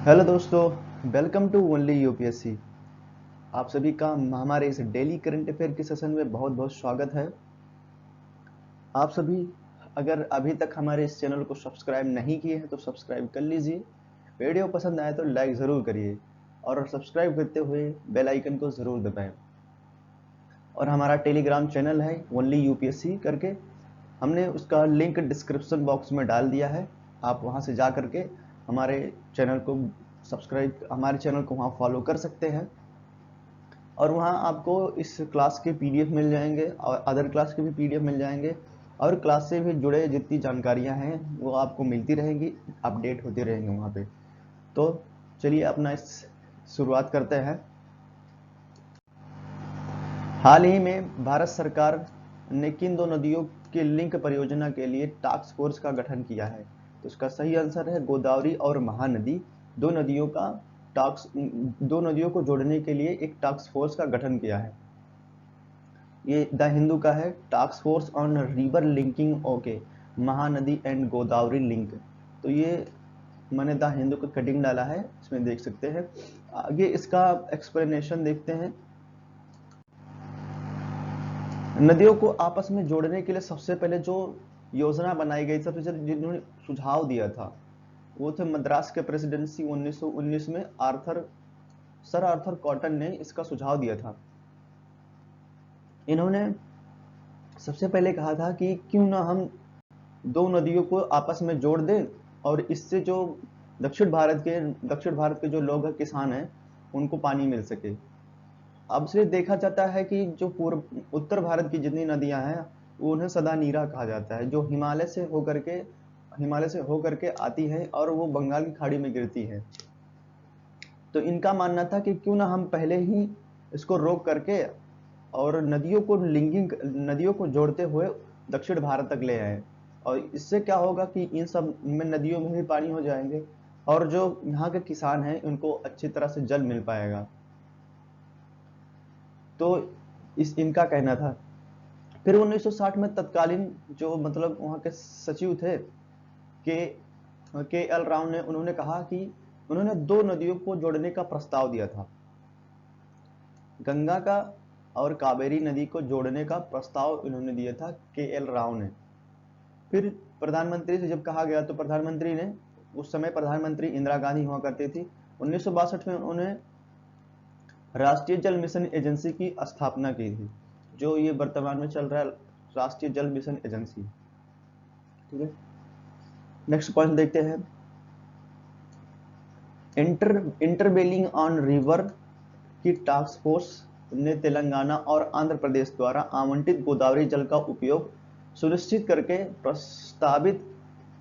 Hello दोस्तों, welcome to only UPSC. आप सभी का हमारे इस डेली करंट अफेयर के सेशन में बहुत बहुत स्वागत है। आप सभी अगर अभी तक हमारे इस चैनल को सब्सक्राइब नहीं किए हैं तो सब्सक्राइब कर लीजिए। वीडियो पसंद आए तो लाइक ज़रूर करिए और सब्सक्राइब करते हुए बेल आइकन को ज़रूर दबाएं। और हमारा टेलीग्राम चैनल है ओनली यूपीएससी करके, हमने उसका लिंक डिस्क्रिप्शन बॉक्स में डाल दिया है। आप वहां से जा करके हमारे चैनल को हमारे चैनल को वहां फॉलो कर सकते हैं और वहां आपको इस क्लास के पीडीएफ मिल जाएंगे और अदर क्लास के भी पीडीएफ मिल जाएंगे और क्लास से भी जुड़े जितनी जानकारियां हैं वो आपको मिलती रहेंगी, अपडेट होती रहेंगी वहां पे। तो चलिए अपना इस शुरुआत करते हैं। हाल ही में भारत सरकार ने किन दो नदियों के लिंक परियोजना के लिए टास्क फोर्स का गठन किया है? तो इसका सही आंसर है गोदावरी और महानदी। दो नदियों का दो नदियों को जोड़ने के लिए एक टास्क फोर्स का गठन किया है। ये द हिंदू का है, task force on river linking okay Mahanadi and Godavari link. तो ये मैंने द हिंदू का कटिंग डाला है, इसमें देख सकते हैं। आगे इसका एक्सप्लेनेशन देखते हैं। नदियों को आपस में जोड़ने के लिए सबसे पहले जो योजना बनाई गई, सबसे पहले जिन्होंने सुझाव दिया था वो थे मद्रास के प्रेसिडेंसी 1919 में सर आर्थर कॉटन ने इसका सुझाव दिया था। इन्होंने सबसे पहले कहा था कि क्यों ना हम दो नदियों को आपस में जोड़ दें और इससे जो दक्षिण भारत के जो लोग हैं, किसान हैं, उनको पानी मिल सके। अब से देखा जाता है कि जो पूर्व उत्तर भारत की जितनी नदियां हैं वो उन्हें सदा नीरा कहा जाता है, जो हिमालय से होकर के आती है और वो बंगाल की खाड़ी में गिरती है। तो इनका मानना था कि क्यों ना हम पहले ही इसको रोक करके और नदियों को जोड़ते हुए दक्षिण भारत तक ले आए, और इससे क्या होगा कि इन सब में नदियों में भी पानी हो जाएंगे और जो यहाँ के किसान हैं उनको अच्छी तरह से जल मिल पाएगा। तो इनका कहना था। फिर 1960 में तत्कालीन जो मतलब वहाँ के सचिव थे के के एल राव ने उन्होंने कहा कि उन्होंने दो नदियों को जोड़ने का प्रस्ताव दिया था, गंगा का और कावेरी नदी को जोड़ने का प्रस्ताव इन्होंने दिया था के एल राव ने। फिर प्रधानमंत्री से जब कहा गया तो प्रधानमंत्री ने, उस समय प्रधानमंत्री इंदिरा गांधी हुआ करती थी, 1962 में उन्होंने राष्ट्रीय जल मिशन एजेंसी की स्थापना की थी, जो ये वर्तमान में चल रहा है राष्ट्रीय जल मिशन एजेंसी। ठीक है, नेक्स्ट पॉइंट देखते हैं। इंटरबेलिंग ऑन रिवर की टास्क फोर्स ने तेलंगाना और आंध्र प्रदेश द्वारा आवंटित गोदावरी जल का उपयोग सुनिश्चित करके प्रस्तावित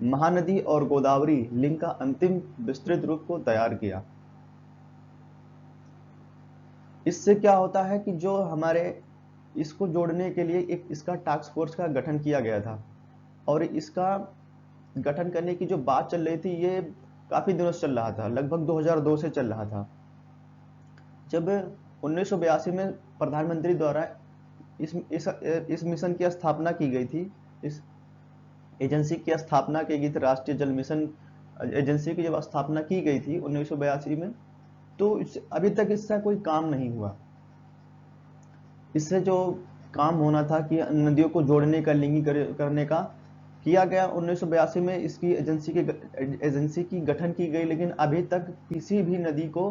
महानदी और गोदावरी लिंक का अंतिम विस्तृत रूप को तैयार किया। इससे क्या होता है कि जो हमारे इसको जोड़ने के लिए एक इसका टास्क फोर्स का गठन किया गया था और इसका गठन करने की जो बात चल रही थी ये काफी दिनों से चल रहा था, लगभग 2002 से चल रहा था। जब 1982 में प्रधानमंत्री द्वारा इस मिशन की स्थापना की गई थी, इस एजेंसी की स्थापना की गई थी, राष्ट्रीय जल मिशन एजेंसी की जब स्थापना की गई थी 1982 में, तो अभी तक इसका कोई काम नहीं हुआ। इससे जो काम होना था कि नदियों को जोड़ने का, करने का किया गया 1982 में, इसकी एजेंसी की गठन की गई, लेकिन अभी तक किसी भी नदी को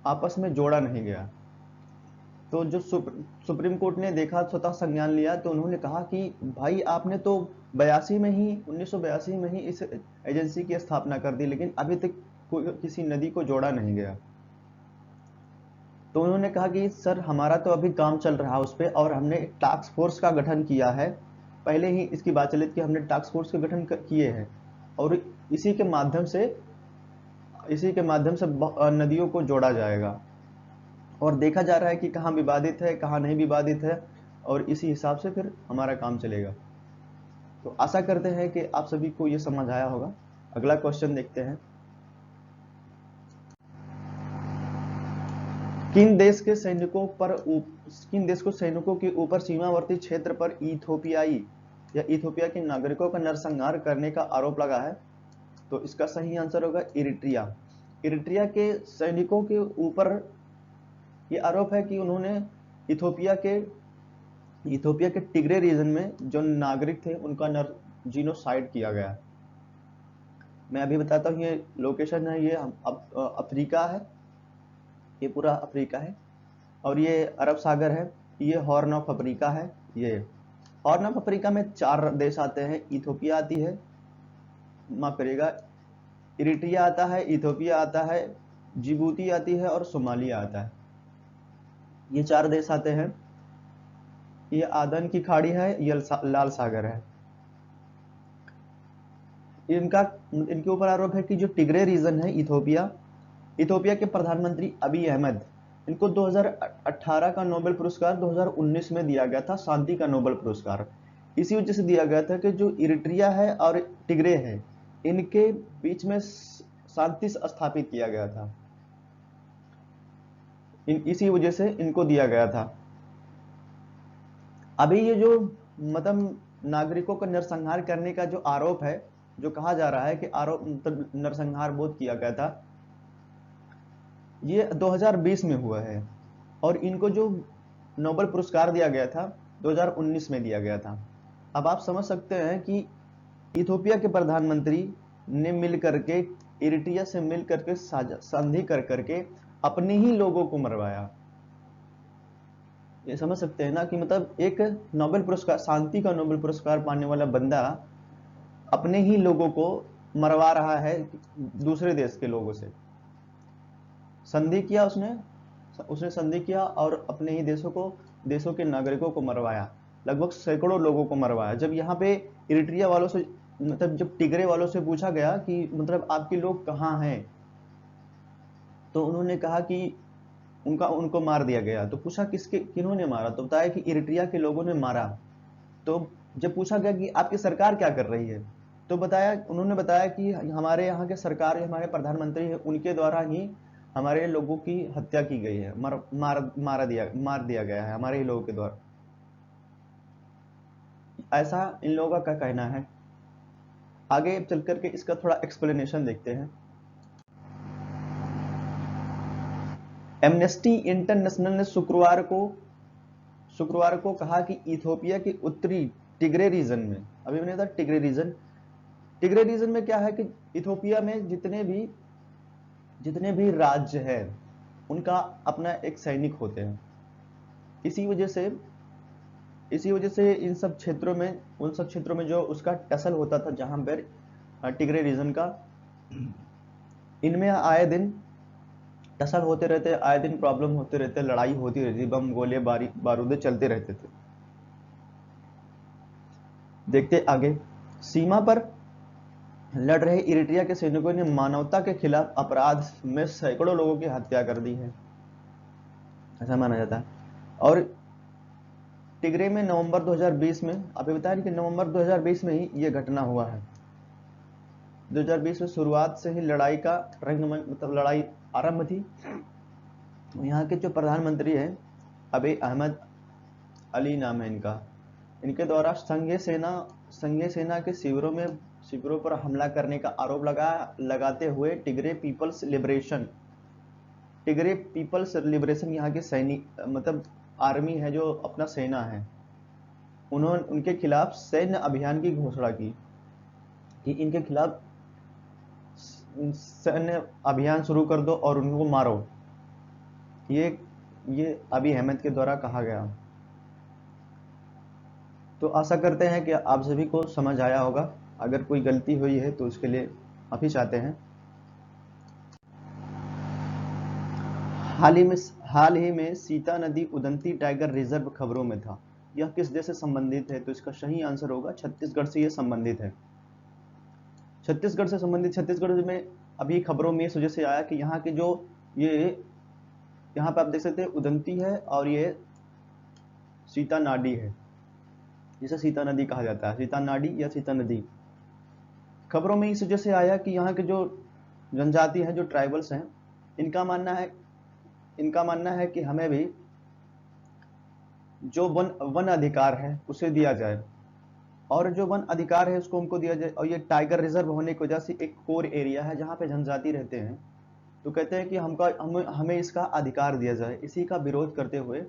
आपस में जोड़ा नहीं गया। तो जो सुप्रीम कोर्ट ने देखा, स्वतः संज्ञान लिया, तो उन्होंने कहा कि भाई आपने तो 1982 में ही इस एजेंसी की स्थापना कर दी, लेकिन अभी तक किसी नदी को जोड़ा नहीं गया। तो उन्होंने कहा कि सर हमारा तो अभी काम चल रहा है उस पर, और हमने एक टास्क फोर्स का गठन किया है, पहले ही इसकी बात चली कि हमने टास्क फोर्स का गठन किए हैं और इसी के माध्यम से नदियों को जोड़ा जाएगा और देखा जा रहा है कि कहाँ विवादित है कहाँ नहीं विवादित है, और इसी हिसाब से फिर हमारा काम चलेगा। तो आशा करते हैं कि आप सभी को ये समझ आया होगा। अगला क्वेश्चन देखते हैं। किन देश के सैनिकों के ऊपर सीमावर्ती क्षेत्र पर इथोपिया के नागरिकों का नरसंहार करने का आरोप लगा है? तो इसका सही आंसर होगा इरिट्रिया। इरिट्रिया के सैनिकों के ऊपर ये आरोप है कि उन्होंने इथोपिया के टिग्रे रीजन में जो नागरिक थे उनका जीनोसाइड किया गया। मैं अभी बताता हूँ, ये लोकेशन है, ये अफ्रीका है, ये पूरा अफ्रीका है, और ये अरब सागर है, ये हॉर्न ऑफ अफ्रीका है। ये हॉर्न ऑफ अफ्रीका में 4 देश आते हैं। इथोपिया आती है, माफ करिएगा, इरिट्रिया आता है, इथोपिया आता है, जिबूती आती है और सोमालिया आता है। ये 4 देश आते हैं। ये आदन की खाड़ी है, ये लाल सागर है। इनके ऊपर आरोप है कि जो टिग्रे रीजन है इथोपिया के प्रधानमंत्री अबी अहमद, इनको 2018 का नोबेल पुरस्कार 2019 में दिया गया था, शांति का नोबेल पुरस्कार। इसी वजह से दिया गया था कि जो इरिट्रिया है और टिग्रे है, इनके बीच में शांति स्थापित किया गया था। इसी वजह से इनको दिया गया था। अभी ये जो मतलब नागरिकों का नरसंहार करने का जो आरोप है, जो कहा जा रहा है कि आरोप मतलब नरसंहार बोध किया गया था, ये 2020 में हुआ है, और इनको जो नोबेल पुरस्कार दिया गया था 2019 में दिया गया था। अब आप समझ सकते हैं कि इथोपिया के प्रधानमंत्री ने मिल करके इरिट्रिया से मिल करके संधि कर करके अपने ही लोगों को मरवाया। ये समझ सकते हैं ना कि मतलब एक नोबेल पुरस्कार, शांति का नोबेल पुरस्कार पाने वाला बंदा अपने ही लोगों को मरवा रहा है दूसरे देश के लोगों से। संधि किया उसने संधि किया और अपने ही देशों के नागरिकों को मरवाया, लगभग सैकड़ों लोगों को मरवाया। जब यहाँ पे इरिट्रिया वालों से मतलब जब टिग्रे वालों से पूछा गया कि मतलब आपके लोग कहाँ हैं, तो उन्होंने कहा कि उनको मार दिया गया। तो पूछा किन्होंने मारा, तो बताया कि इरिट्रिया के लोगों ने मारा। तो जब पूछा गया कि आपकी सरकार क्या कर रही है, तो उन्होंने बताया कि हमारे यहाँ के सरकार, हमारे प्रधानमंत्री है, उनके द्वारा ही हमारे लोगों की हत्या की गई है, मार दिया गया है हमारे ही लोगों के द्वारा। ऐसा इन लोगों का कहना है। आगे चल करके इसका थोड़ा एक्सप्लेनेशन देखते हैं। एमनेस्टी इंटरनेशनल ने शुक्रवार को कहा कि इथोपिया के उत्तरी टिग्रे रीजन में, अभी मैंने बताया टिग्रे रीजन में क्या है कि इथोपिया में जितने भी राज्य है उनका अपना एक सैनिक होते हैं। इसी वजह से उन सब क्षेत्रों में जो उसका टसल होता था, जहां पर टिग्रे रीजन का, इनमें आए दिन टसल होते रहते, आए दिन प्रॉब्लम होते रहते, लड़ाई होती रहती, बम गोले बारूदे चलते रहते थे। देखते आगे। सीमा पर लड़ रहे इरिट्रिया के सैनिकों ने मानवता के खिलाफ अपराध में सैकड़ों लोगों की हत्या कर दी है, ऐसा माना जाता है। और टिग्रे में नवंबर 2020 में, अभी बताया कि नवंबर 2020 में ही यह घटना हुआ है। 2020 में शुरुआत से ही लड़ाई का रंगमंच, मतलब लड़ाई आरंभ थी। यहाँ के जो प्रधानमंत्री हैं अबी अहमद अली नाम है इनके द्वारा संघीय सेना के शिविरों पर हमला करने का आरोप लगाते हुए टिग्रे पीपल्स लिबरेशन यहाँ के सैनिक, मतलब आर्मी है जो अपना सेना है, उनके खिलाफ सैन्य अभियान की घोषणा की कि इनके खिलाफ सैन्य अभियान शुरू कर दो और उनको मारो। ये अबी अहमद के द्वारा कहा गया। तो आशा करते हैं कि आप सभी को समझ आया होगा। अगर कोई गलती हुई है तो उसके लिए माफी चाहते हैं। हाल ही में सीता नदी उदंती टाइगर रिजर्व खबरों में था। यह किस देश से संबंधित है, तो इसका सही आंसर होगा छत्तीसगढ़ से यह संबंधित है। छत्तीसगढ़ में अभी खबरों में इस वजह से आया कि यहाँ के जो यहाँ पे आप देख सकते हैं उदंती है और ये सीता नाडी है, जिसे सीता नदी कहा जाता है, सीता नाडी या सीता नदी। खबरों में इस वजह से आया कि यहाँ के जो जनजाति हैं, जो ट्राइबल्स हैं, इनका मानना है कि हमें भी जो वन अधिकार है उसे दिया जाए, और जो वन अधिकार है उसको उनको दिया जाए। और ये टाइगर रिजर्व होने की वजह से एक कोर एरिया है जहाँ पे जनजाति रहते हैं, तो कहते हैं कि हमें इसका अधिकार दिया जाए। इसी का विरोध करते हुए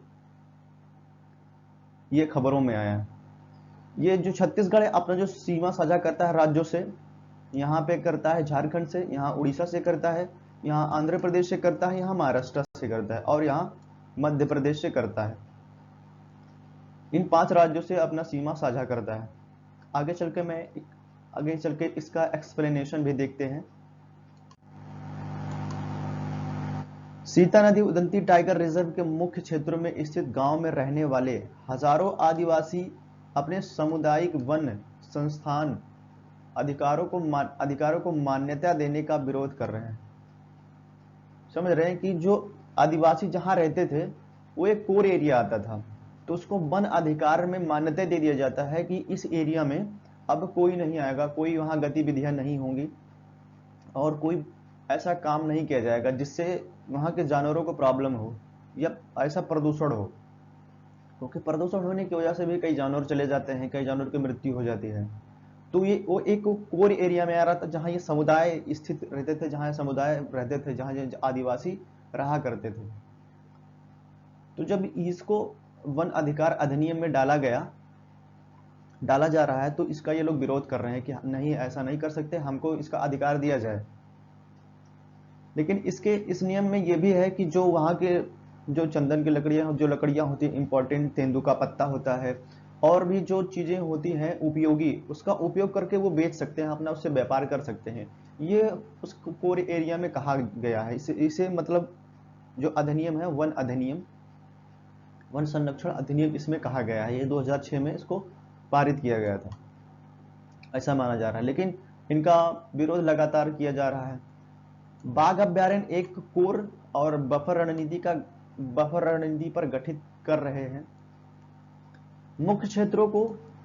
ये खबरों में आया है। ये जो छत्तीसगढ़ है अपना जो सीमा साझा करता है राज्यों से, यहाँ पे करता है झारखंड से, यहाँ उड़ीसा से करता है, यहाँ आंध्र प्रदेश से करता है, यहाँ महाराष्ट्र से करता है और यहाँ मध्य प्रदेश से करता है। इन 5 राज्यों से अपना सीमा साझा करता है। आगे चल के इसका एक्सप्लेनेशन भी देखते हैं। सीता नदी उदंती टाइगर रिजर्व के मुख्य क्षेत्रों में स्थित गांव में रहने वाले हजारों आदिवासी अपने सामुदायिक वन संस्थान अधिकारों को मान्यता देने का विरोध कर रहे हैं। समझ रहे हैं कि जो आदिवासी जहां रहते थे वो एक कोर एरिया आता था, तो उसको वन अधिकार में मान्यता दे दिया जाता है कि इस एरिया में अब कोई नहीं आएगा, कोई वहां गतिविधियां नहीं होंगी और कोई ऐसा काम नहीं किया जाएगा जिससे वहां के जानवरों को प्रॉब्लम हो या ऐसा प्रदूषण हो, क्योंकि प्रदूषण होने की वजह से भी कई जानवर चले जाते हैं, कई जानवर की मृत्यु हो जाती है। तो ये वो एक कोर एरिया में आ रहा था जहां ये समुदाय स्थित रहते थे, जहां समुदाय रहते थे, जहां आदिवासी रहा करते थे। तो जब इसको वन अधिकार अधिनियम में डाला जा रहा है तो इसका ये लोग विरोध कर रहे हैं कि नहीं, ऐसा नहीं कर सकते, हमको इसका अधिकार दिया जाए। लेकिन इस नियम में ये भी है कि जो वहाँ के जो चंदन की लकड़ियाँ होती हैं इंपॉर्टेंट, तेंदुआ पत्ता होता है और भी जो चीजें होती हैं उपयोगी, उसका उपयोग करके वो बेच सकते हैं, अपना उससे व्यापार कर सकते हैं। ये उस कोर एरिया में कहा गया है। इसे मतलब जो अधिनियम है वन संरक्षण अधिनियम, इसमें कहा गया है। ये 2006 में इसको पारित किया गया था, ऐसा माना जा रहा है। लेकिन इनका विरोध लगातार किया जा रहा है। बाघ अभ्यारण्य एक कोर और बफर रणनीति पर गठित कर रहे हैं। मुख्य क्षेत्रों को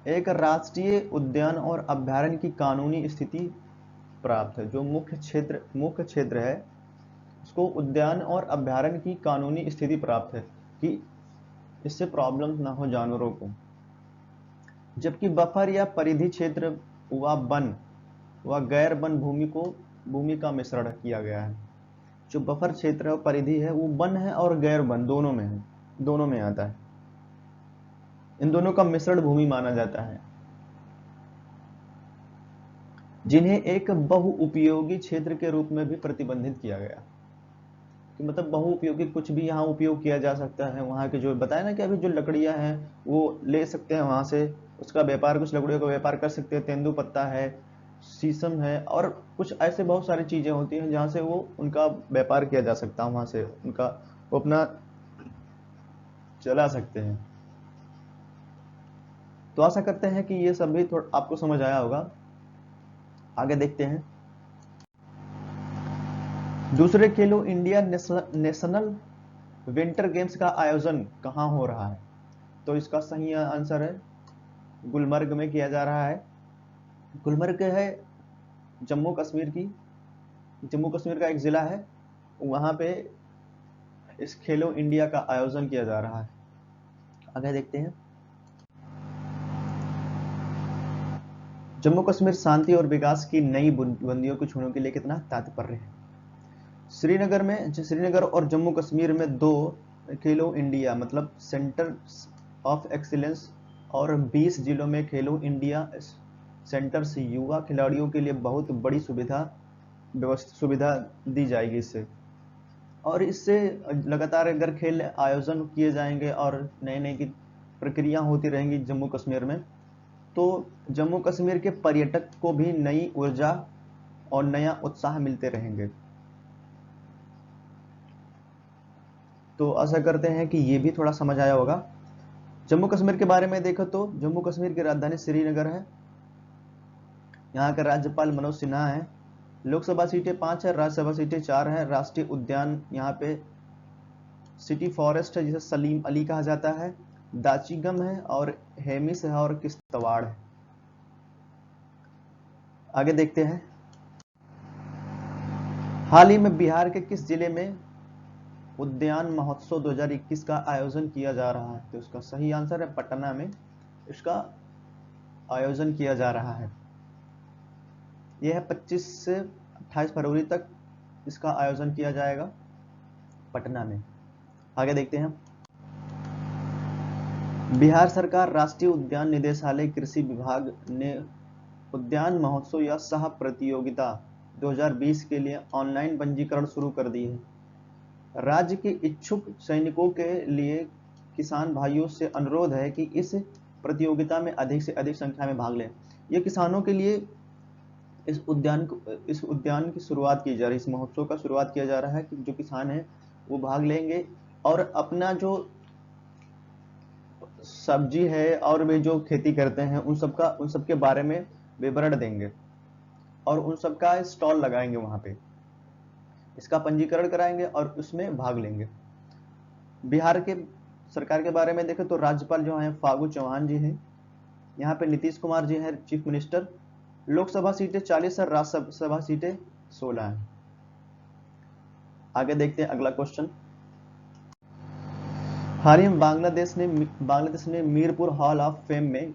एक राष्ट्रीय उद्यान और अभ्यारण्य की कानूनी स्थिति प्राप्त है। जो मुख्य क्षेत्र है उसको उद्यान और अभ्यारण्य की कानूनी स्थिति प्राप्त है कि इससे प्रॉब्लम ना हो जानवरों को। जबकि बफर या परिधि क्षेत्र व गैर वन भूमि का मिश्रण किया गया है। जो बफर क्षेत्र और परिधि है वो वन है और गैर वन दोनों में है, दोनों में आता है। इन दोनों का मिश्रण भूमि माना जाता है, जिन्हें एक बहुउपयोगी क्षेत्र के रूप में भी प्रतिबंधित किया गया। कि मतलब बहुउपयोगी कुछ भी यहाँ उपयोग किया जा सकता है। वहाँ के जो बताया ना कि अभी जो लकड़ियाँ हैं वो ले सकते हैं वहाँ से, उसका व्यापार, कुछ लकड़ियों का व्यापार कर सकते हैं। तेंदु पत्ता है, शीशम है और कुछ ऐसे बहुत सारी चीजें होती हैं जहाँ से वो उनका व्यापार किया जा सकता है, वहाँ से उनका वो अपना चला सकते हैं। तो आशा करते हैं कि ये सब भी थोड़ा आपको समझ आया होगा। आगे देखते हैं। दूसरे खेलो इंडिया नेशनल विंटर गेम्स का आयोजन कहाँ हो रहा है? तो इसका सही आंसर है गुलमर्ग में किया जा रहा है। गुलमर्ग है जम्मू कश्मीर का एक जिला है, वहां पे इस खेलो इंडिया का आयोजन किया जा रहा है। आगे देखते हैं। जम्मू कश्मीर शांति और विकास की नई बुलंदियों को छूने के लिए कितना तात्पर्य है? श्रीनगर और जम्मू कश्मीर में 2 खेलो इंडिया मतलब सेंटर ऑफ एक्सीलेंस और 20 जिलों में खेलो इंडिया सेंटर से युवा खिलाड़ियों के लिए बहुत बड़ी सुविधा दी जाएगी इससे। और इससे लगातार अगर खेल आयोजन किए जाएंगे और नए की प्रक्रिया होती रहेंगी जम्मू कश्मीर में, तो जम्मू कश्मीर के पर्यटक को भी नई ऊर्जा और नया उत्साह मिलते रहेंगे। तो आशा करते हैं कि ये भी थोड़ा समझ आया होगा। जम्मू कश्मीर के बारे में देखो तो जम्मू कश्मीर की राजधानी श्रीनगर है। यहाँ का राज्यपाल मनोज सिन्हा है। लोकसभा सीटें 5 है, राज्यसभा सीटें 4 है। राष्ट्रीय उद्यान यहाँ पे सिटी फॉरेस्ट है जिसे सलीम अली कहा जाता है, दाचिगम है और हेमिस है और किश्तवाड़ है। आगे देखते हैं। हाल ही में बिहार के किस जिले में उद्यान महोत्सव 2021 का आयोजन किया जा रहा है? तो इसका सही आंसर है पटना में इसका आयोजन किया जा रहा है। यह है 25 से 28 फरवरी तक इसका आयोजन किया जाएगा पटना में। आगे देखते हैं। बिहार सरकार राष्ट्रीय उद्यान निदेशालय कृषि विभाग ने उद्यान महोत्सव या सह प्रतियोगिता 2020 के लिए ऑनलाइन पंजीकरण शुरू कर दी है। राज्य के इच्छुक सैनिकों के लिए किसान भाइयों से अनुरोध है कि इस प्रतियोगिता में अधिक से अधिक संख्या में भाग लें। ये किसानों के लिए इस उद्यान की शुरुआत की जा रही है, इस महोत्सव का शुरुआत किया जा रहा है कि जो किसान हैं वो भाग लेंगे और अपना जो सब्जी है और वे जो खेती करते हैं उन सब के बारे में विवरण देंगे और उन सब का स्टॉल लगाएंगे वहां पे, इसका पंजीकरण कराएंगे और उसमें भाग लेंगे। बिहार के सरकार के बारे में देखें तो राज्यपाल जो हैं फागू चौहान जी हैं, यहाँ पे नीतीश कुमार जी हैं चीफ मिनिस्टर। लोकसभा सीटें 40 और राज्यसभा सीटें 16 हैं। आगे देखते हैं अगला क्वेश्चन। हाल ही में बांग्लादेश ने मीरपुर हॉल ऑफ फेम में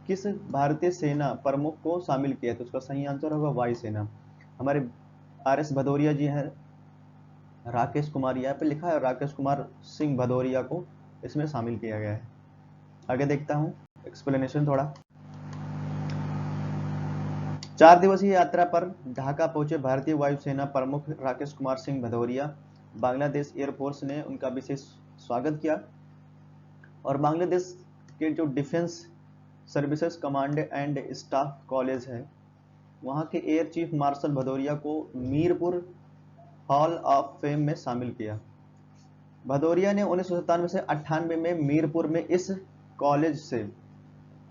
किस भारतीय सेना प्रमुख को शामिल किया? तो उसका सही आंसर होगा वायुसेना। हमारे RS भदौरिया जी हैं, राकेश कुमार यहाँ पे लिखा है, राकेश कुमार सिंह भदौरिया को इसमें शामिल किया गया है। आगे देखता हूँ एक्सप्लेनेशन थोड़ा। 4 दिवसीय यात्रा पर ढाका पहुंचे भारतीय वायुसेना प्रमुख राकेश कुमार सिंह भदौरिया। बांग्लादेश एयरफोर्स ने उनका विशेष स्वागत किया और बांग्लादेश के जो defence services command and staff college है वहां के एयर चीफ मार्शल भदौरिया को मीरपुर हॉल ऑफ फेम में शामिल किया। भदौरिया ने 1997 से 98 में मीरपुर में इस कॉलेज से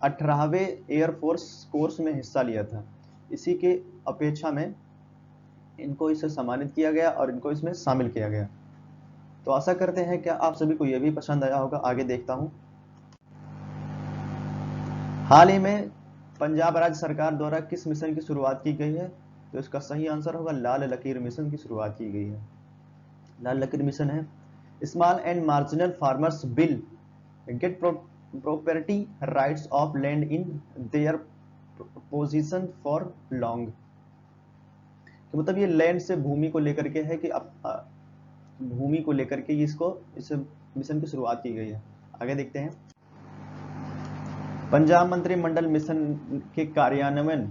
18वें एयरफोर्स कोर्स में हिस्सा लिया था। इसी के अपेक्षा में इनको इसे सम्मानित किया गया और इनको इसमें शामिल किया गया। तो आशा करते हैं कि आप सभी को यह भी पसंद आया होगा। आगे देखता हूं। हाल ही में पंजाब राज्य सरकार द्वारा किस मिशन की शुरुआत की गई है? तो इसका सही आंसर होगा लाल लकीर मिशन की शुरुआत की गई है। लाल लकीर मिशन है small and marginal farmers will get property rights of land in their position for long. मतलब ये लैंड से भूमि को लेकर के है कि भूमि को लेकर के इस मिशन की शुरुआत की गई है। आगे देखते हैं। पंजाब मंत्रिमंडल मिशन के कार्यान्वयन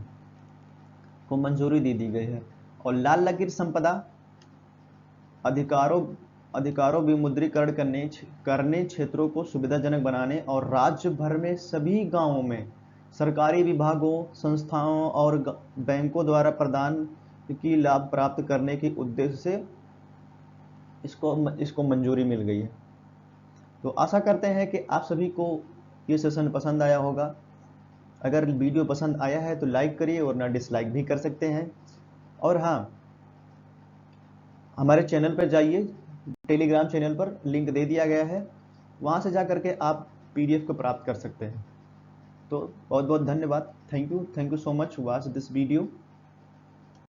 को मंजूरी दी गई है और लाल लकीर संपदा अधिकारों विमुद्रीकरण करने क्षेत्रों को सुविधाजनक बनाने और राज्य भर में सभी गांवों में सरकारी विभागों, संस्थाओं और बैंकों द्वारा प्रदान की लाभ प्राप्त करने के उद्देश्य से इसको मंजूरी मिल गई है। तो आशा करते हैं कि आप सभी को ये सेशन पसंद आया होगा। अगर वीडियो पसंद आया है तो लाइक करिए और ना डिसलाइक भी कर सकते हैं। और हाँ, हमारे चैनल पर जाइए, टेलीग्राम चैनल पर लिंक दे दिया गया है, वहां से जा करके आप PDF को प्राप्त कर सकते हैं। तो बहुत बहुत धन्यवाद। Thank you so much watch this video.